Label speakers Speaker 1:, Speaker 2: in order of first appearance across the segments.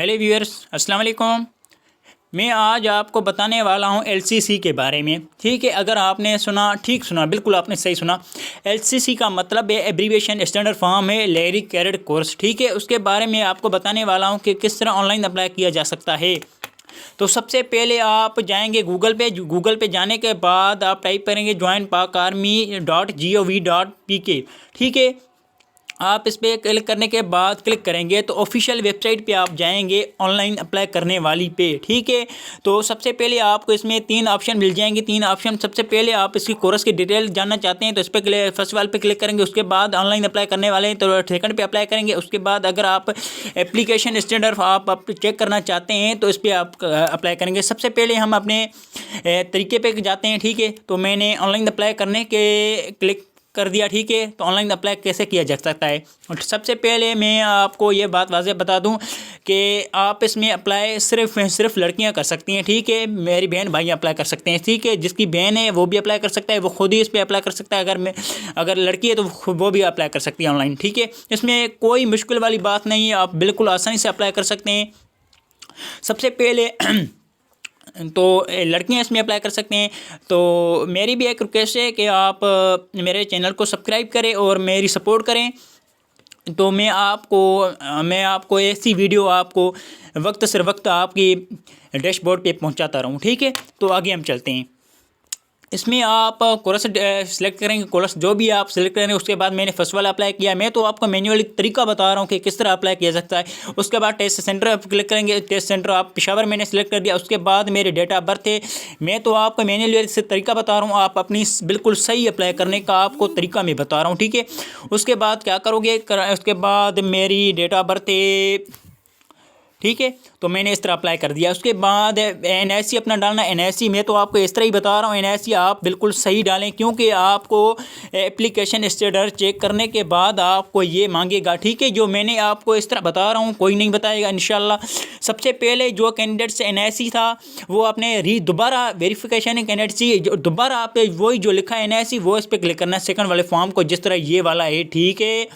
Speaker 1: Hello viewers, अस्सलाम वालेकुम। मैं आज आपको बताने वाला हूं एलसीसी के बारे में। ठीक है, अगर आपने सुना, ठीक सुना, बिल्कुल आपने सही सुना। एलसीसी का मतलब है एब्रीविएशन स्टैंडर्ड फॉर्म है लेरी कैडेट कोर्स। ठीक है, उसके बारे में आपको बताने वाला हूं कि किस तरह ऑनलाइन अप्लाई किया जा सकता है। तो सबसे पहले आप जाएंगे गूगल पे जाने के बाद आप टाइप करेंगे joinpakarmy.gov.pk। ठीक है, आप इस पर क्लिक करने के बाद क्लिक करेंगे तो ऑफिशियल वेबसाइट पे आप जाएंगे ऑनलाइन अप्लाई करने वाली पे। ठीक है, तो सबसे पहले आपको इसमें 3 ऑप्शन मिल जाएंगे। 3 ऑप्शन, सबसे पहले आप इसकी कोर्स की डिटेल जानना चाहते हैं तो इस पर फर्स्ट वाले पे क्लिक करेंगे। उसके बाद ऑनलाइन अप्लाई करने वाले हैं तो सेकंड पे अप्लाई करेंगे। उसके बाद अगर आप एप्लीकेशन स्टैंडर्ड आप चेक करना चाहते हैं तो इस पर आप अप्लाई करेंगे। सबसे पहले हम अपने तरीके पे जाते हैं। ठीक है, तो मैंने ऑनलाइन अप्लाई करने के क्लिक कर दिया। ठीक है, तो ऑनलाइन अप्लाई कैसे किया जा सकता है। और सबसे पहले मैं आपको ये बात वाज़ेह बता दूं कि आप इसमें अप्लाई सिर्फ लड़कियां कर सकती हैं। ठीक है, मेरी बहन भाई अप्लाई कर सकते हैं। ठीक है, जिसकी बहन है वो भी अप्लाई कर सकता है, वो खुद ही इस पर अप्लाई कर सकता है। अगर लड़की है तो वो भी अप्लाई कर सकती है ऑनलाइन। ठीक है, इसमें कोई मुश्किल वाली बात नहीं है, आप बिल्कुल आसानी से अप्लाई कर सकते हैं। सबसे पहले तो लड़कियां इसमें अप्लाई कर सकते हैं। तो मेरी भी एक रिक्वेस्ट है कि आप मेरे चैनल को सब्सक्राइब करें और मेरी सपोर्ट करें। तो मैं आपको ऐसी वीडियो आपको वक्त से वक्त आपकी डैशबोर्ड पे पहुंचाता रहूं। ठीक है, तो आगे हम चलते हैं। इसमें आप कोर्स सेलेक्ट करेंगे। कोर्स जो भी आप सेलेक्ट करेंगे, उसके बाद मैंने फर्स्ट वाला अप्लाई किया। मैं तो आपको मैन्युअली तरीका बता रहा हूँ कि किस तरह अप्लाई किया सकता है। उसके बाद टेस्ट सेंटर आप क्लिक करेंगे। टेस्ट सेंटर आप पेशावर मैंने सेलेक्ट कर दिया। उसके बाद मेरे डेट ऑफ बर्थ है। मैं तो आपको मैन्युअली से तरीका बता रहा हूँ, आप अपनी बिल्कुल सही अप्लाई करने का आपको तरीका मैं बता रहा हूँ। ठीक है, उसके बाद क्या करोगे, उसके बाद मेरी डेट ऑफ बर्थ है। ठीक है, तो मैंने इस तरह अप्लाई कर दिया। उसके बाद एनआईसी अपना डालना। एनआईसी मैं तो आपको इस तरह ही बता रहा हूँ, एनआईसी आप बिल्कुल सही डालें क्योंकि आपको एप्लीकेशन स्टेटस चेक करने के बाद आपको ये मांगेगा। ठीक है, जो मैंने आपको इस तरह बता रहा हूँ कोई नहीं बताएगा इंशाल्लाह। सबसे पहले जो कैंडिडेट से एनआईसी था वो अपने दोबारा वेरिफिकेशन कैंडिडेट जो दोबारा आप वही जो लिखा है एनआईसी वो इस पर क्लिक करना है सेकंड वाले फॉर्म को, जिस तरह ये वाला है। ठीक है,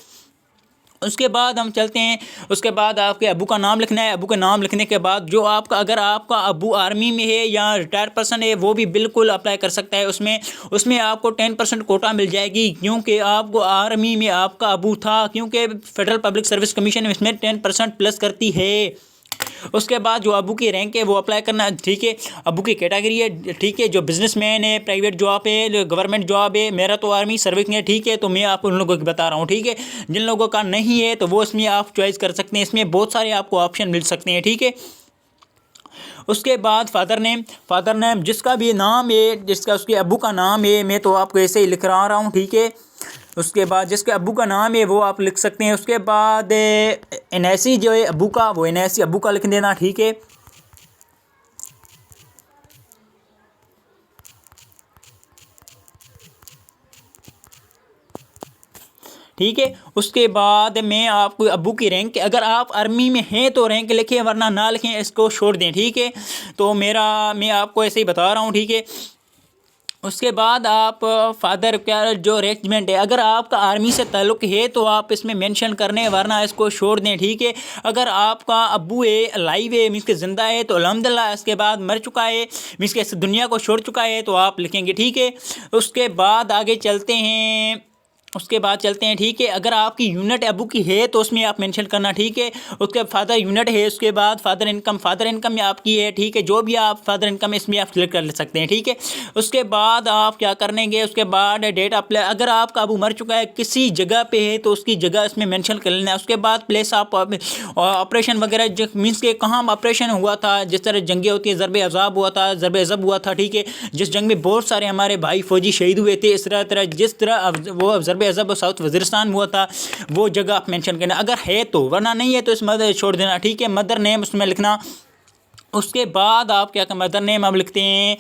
Speaker 1: उसके बाद हम चलते हैं। उसके बाद आपके अबू का नाम लिखना है। अबू का नाम लिखने के बाद जो आपका, अगर आपका अबू आर्मी में है या रिटायर्ड पर्सन है वो भी बिल्कुल अप्लाई कर सकता है। उसमें आपको 10% कोटा मिल जाएगी क्योंकि आपको आर्मी में आपका अबू था, क्योंकि फेडरल पब्लिक सर्विस कमीशन इसमें 10% प्लस करती है। उसके बाद जो अबू की रैंक है वो अप्लाई करना। ठीक है, अबू की कैटेगरी है। ठीक है, जो बिजनेसमैन है, प्राइवेट जॉब है, गवर्नमेंट जॉब है, मेरा तो आर्मी सर्विस है। ठीक है, तो मैं आप उन लोगों की बता रहा हूँ। ठीक है, जिन लोगों का नहीं है तो वो इसमें आप चॉइस कर सकते हैं। इसमें बहुत सारे आपको ऑप्शन मिल सकते हैं। ठीक है, उसके बाद फादर नेम जिसका भी नाम है, जिसका उसके अबू का नाम है, मैं तो आपको ऐसे ही लिख रहा हूँ। ठीक है, उसके बाद जिसके अबू का नाम है वो आप लिख सकते हैं। उसके बाद एनआईसी जो है अबू का, वो एनआईसी अबू का लिख देना। ठीक है, ठीक है, उसके बाद मैं आपको अबू की रैंक, अगर आप आर्मी में हैं तो रैंक लिखें वरना ना लिखें, इसको छोड़ दें। ठीक है, तो मैं आपको ऐसे ही बता रहा हूँ। ठीक है, उसके बाद आप फादर क्या जो रेजिमेंट है, अगर आपका आर्मी से ताल्लुक़ है तो आप इसमें मेंशन करने वरना इसको छोड़ दें। ठीक है, अगर आपका अब्बू है लाइव है मीन्स के ज़िंदा है तो अल्हम्दुलिल्लाह, इसके बाद मर चुका है मीन्स के इस दुनिया को छोड़ चुका है तो आप लिखेंगे। ठीक है, उसके बाद आगे चलते हैं। ठीक है, अगर आपकी यूनिट अबू की है तो उसमें आप मेंशन करना। ठीक है, उसके फादर यूनिट है। उसके बाद फादर इनकम आपकी है। ठीक है, जो भी आप फादर इनकम इसमें आप सिलेक्ट कर सकते हैं। ठीक है, उसके बाद आप क्या करेंगे, उसके बाद डेट ऑफ प्लेस, अगर आपका अबू मर चुका है किसी जगह पे है तो उसकी जगह इसमें मेंशन कर लेना है। उसके बाद प्लेस आप ऑपरेशन वगैरह मीन्स के कहाँ ऑपरेशन हुआ था, जिस तरह जंगें होती है, ज़रब अज़ाब हुआ था। ठीक है, जिस जंग में बहुत सारे हमारे भाई फौजी शहीद हुए थे, इस तरह जिस तरह वो ज़रब अज़ब साउथ वज़ीरिस्तान हुआ था वो जगह आप मेंशन करना अगर है तो, वरना नहीं है तो इस मदर छोड़ देना। ठीक है, मदर नेम उसमें लिखना। उसके बाद आप क्या मदर नेम आप लिखते हैं।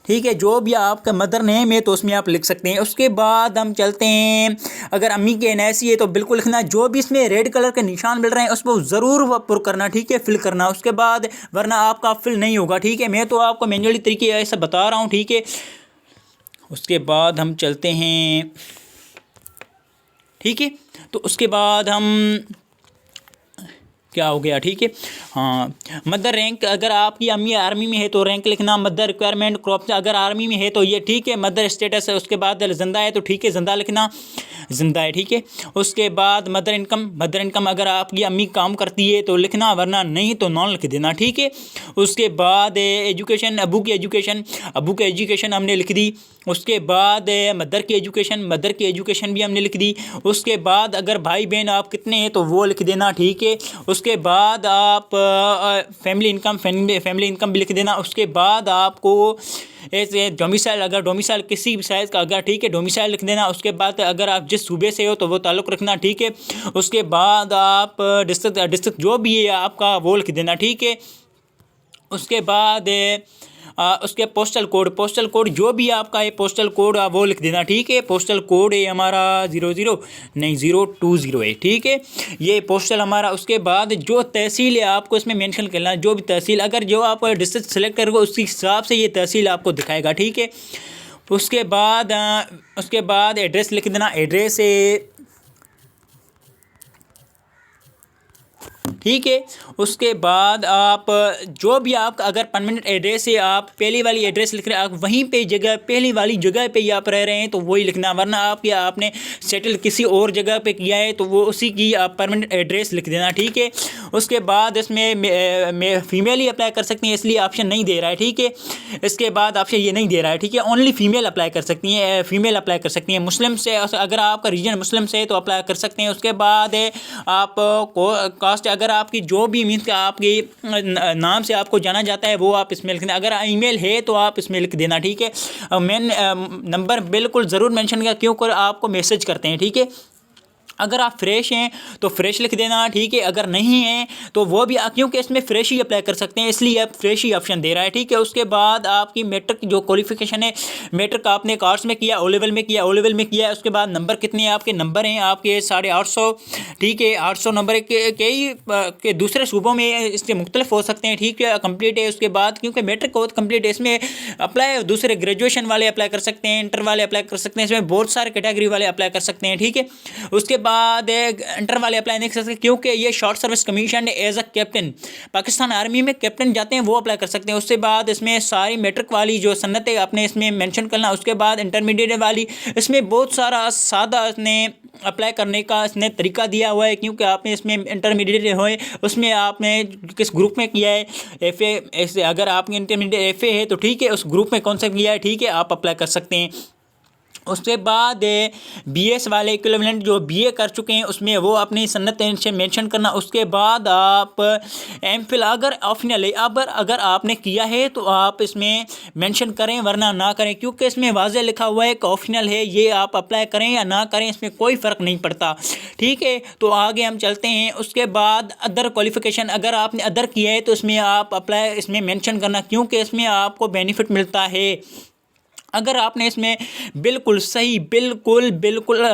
Speaker 1: ठीक है, जो भी आपका मदर नेम है तो उसमें आप लिख सकते हैं। उसके बाद हम चलते हैं, अगर अम्मी के एनआईसी है तो बिल्कुल लिखना। जो भी इसमें रेड कलर के निशान मिल रहे हैं उसको ज़रूर पुर करना। ठीक है, फिल करना उसके बाद, वरना आपका फिल नहीं होगा। ठीक है, मैं तो आपको मैन्युअली तरीके ऐसा बता रहा हूँ। ठीक है, उसके बाद हम चलते हैं। ठीक है, तो उसके बाद हम क्या हो गया, ठीक है। हाँ, मदर रैंक, अगर आपकी अम्मी आर्मी में है तो रैंक लिखना। मदर रिक्वायरमेंट क्रॉप, अगर आर्मी में है तो ये ठीक है। मदर स्टेटस है, उसके बाद जिंदा है तो ठीक है, जिंदा लिखना, जिंदा है, ठीक है। उसके बाद मदर इनकम, मदर इनकम अगर आपकी अम्मी काम करती है तो लिखना, वरना नहीं तो नॉन लिख देना, ठीक है। उसके बाद एजुकेशन, अबू की एजुकेशन, अबू की एजुकेशन हमने लिख दी। उसके बाद मदर की एजुकेशन, मदर की एजुकेशन भी हमने लिख दी। उसके बाद अगर भाई बहन आप कितने हैं तो वो लिख देना, ठीक है। उसके बाद आप फैमिली इनकम, फैमिली इनकम भी लिख देना। उसके बाद आपको ऐसे डोमिसाइल, अगर डोमिसाइल किसी भी साइज़ का अगर, ठीक है, डोमिसाइल लिख देना। उसके बाद अगर आप जिस सूबे से हो तो वो ताल्लुक़ रखना, ठीक है। उसके बाद आप डिस्ट्रिक्ट जो भी है आपका वो लिख देना, ठीक है। उसके बाद उसके पोस्टल कोड जो भी आपका है पोस्टल कोड वो लिख देना, ठीक है। पोस्टल कोड है हमारा 020 है, ठीक है, ये पोस्टल हमारा। उसके बाद जो तहसील है आपको इसमें मेंशन करना, जो भी तहसील, अगर जो आप डिस्ट्रिक्ट सेलेक्ट करोगे उसी हिसाब से ये तहसील आपको दिखाएगा, ठीक है। उसके बाद एड्रेस लिख देना, एड्रेस है, ठीक है। उसके बाद आप जो भी आपका अगर परमानेंट एड्रेस है, आप पहली वाली एड्रेस लिख रहे हैं, आप वहीं पे जगह, पहली वाली जगह पे ही आप रह रहे हैं तो वही लिखना, वरना आपने सेटल किसी और जगह पे किया है तो वो उसी की आप परमानेंट एड्रेस लिख देना, ठीक है। उसके बाद इसमें फीमेल ही अप्लाई कर सकती हैं, इसलिए ऑप्शन नहीं दे रहा है, ठीक है। इसके बाद ऑप्शन ये नहीं दे रहा है, ठीक है, ओनली फीमेल अप्लाई कर सकती हैं, फीमेल अप्लाई कर सकती हैं। मुस्लिम से, अगर आपका रीजन मुस्लिम से है तो अप्लाई कर सकते हैं। उसके बाद आप कास्ट, अगर आपकी जो भी मीन्स का आपके नाम से आपको जाना जाता है वो आप इसमें लिख देना। अगर ईमेल है तो आप इसमें लिख देना, ठीक है। मेन नंबर बिल्कुल ज़रूर मेंशन किया, क्योंकि आपको मैसेज करते हैं, ठीक है। अगर आप फ्रेश हैं तो फ्रेश लिख देना, ठीक है। अगर नहीं है तो वो भी, क्योंकि इसमें फ्रेश ही अप्लाई कर सकते हैं इसलिए आप फ्रेश ही ऑप्शन दे रहा है, ठीक है। उसके बाद आपकी मैट्रिक जो क्वालिफिकेशन है, मैट्रिक आपने आर्ट्स में किया, ओ लेवल में किया, ओ लेवल में किया। उसके बाद नंबर कितने हैं आपके, नंबर हैं आपके 850, ठीक है। 800 नंबर के दूसरे सूबों में इसके मुख्तलिफ हो सकते हैं, ठीक है, कंप्लीट है। उसके बाद क्योंकि मैट्रिक हो कंप्लीट है, इसमें अप्लाई दूसरे ग्रेजुएशन वाले अप्लाई कर सकते हैं, इंटर वाले अप्लाई कर सकते हैं, इसमें बहुत सारे कैटेगरी वाले अप्लाई कर सकते हैं, ठीक है। उसके बाद इंटर वाले अप्लाई नहीं कर सकते, क्योंकि ये short service commission as a captain, Pakistan army में कैप्टन जाते हैं वो अप्लाई कर सकते हैं। उसके बाद इसमें सारी मैट्रिक वाली जो सन्नत है आपने इसमें मेंशन करना। उसके बाद इंटरमीडिएट वाली, इसमें बहुत सारा सादा इसने अप्लाई करने का इसने तरीका दिया हुआ है, क्योंकि आपने इसमें इंटरमीडिएट हुए, उसमें आपने किस ग्रुप में किया है, FA, अगर आपने इंटरमीडिएट FA है तो ठीक है, उस ग्रुप में कौन सा किया है, ठीक है, आप अप्लाई कर सकते हैं। उसके बाद BS वाले इक्विवेलेंट जो BA कर चुके हैं उसमें वो अपनी सन्नत से मेंशन करना। उसके बाद आप MPhil अगर ऑप्शनल है, अगर आपने किया है तो आप इसमें मेंशन करें, वरना ना करें, क्योंकि इसमें वाज़े लिखा हुआ है कि ऑप्शनल है, ये आप अप्लाई करें या ना करें इसमें कोई फ़र्क नहीं पड़ता, ठीक है। तो आगे हम चलते हैं। उसके बाद अदर क्वालिफ़िकेशन, अगर आपने अदर किया है तो इसमें आप अप्लाई इसमें मेंशन करना, क्योंकि इसमें आपको बेनिफिट मिलता है। अगर आपने इसमें बिल्कुल सही, बिल्कुल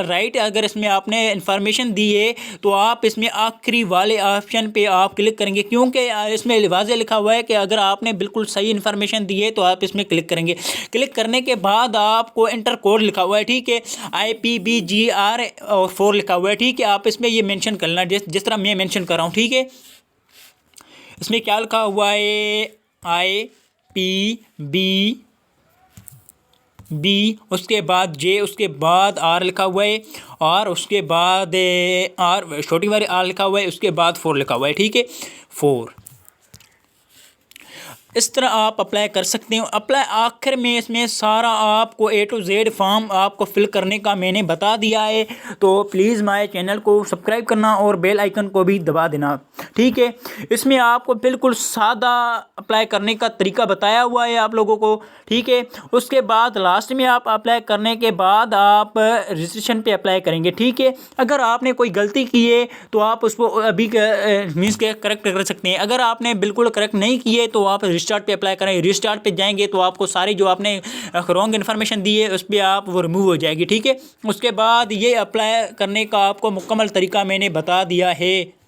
Speaker 1: राइट, अगर इसमें आपने इन्फॉर्मेशन दी है तो आप इसमें आखिरी वाले ऑप्शन पे आप क्लिक करेंगे, क्योंकि इसमें वाज़े लिखा हुआ है कि अगर आपने बिल्कुल सही इन्फॉर्मेशन दी है तो आप इसमें क्लिक करेंगे। क्लिक करने के बाद आपको इंटर कोड लिखा हुआ है, ठीक है, IPBGR 4 लिखा हुआ है, ठीक है। आप इसमें ये मेंशन करना जिस तरह मैं मेंशन कर रहा हूँ, ठीक है। इसमें क्या लिखा हुआ है, IPBB, उसके बाद J, उसके बाद R लिखा हुआ है, और उसके बाद R छोटी वाली R लिखा हुआ है, उसके बाद 4 लिखा हुआ है, ठीक है, 4। इस तरह आप अप्लाई कर सकते हो। अप्लाई आखिर में इसमें सारा आपको A to Z फॉर्म आपको फिल करने का मैंने बता दिया है, तो प्लीज़ हमारे चैनल को सब्सक्राइब करना और बेल आइकन को भी दबा देना, ठीक है। इसमें आपको बिल्कुल सादा अप्लाई करने का तरीका बताया हुआ है आप लोगों को, ठीक है। उसके बाद लास्ट में आप अप्लाई करने के बाद आप रजिस्ट्रेशन पे अप्लाई करेंगे, ठीक है। अगर आपने कोई गलती की है तो आप उसको अभी मीन्स के करेक्ट कर सकते हैं। अगर आपने बिल्कुल करेक्ट नहीं की है तो आप रिस्टार्ट पे अप्लाई करें। रिस्टार्ट पे जाएंगे तो आपको सारी जो आपने रॉन्ग इन्फॉर्मेशन दी है उस पर आप वो रिमूव हो जाएगी, ठीक है। उसके बाद ये अप्लाई करने का आपको मुकम्मल तरीका मैंने बता दिया है।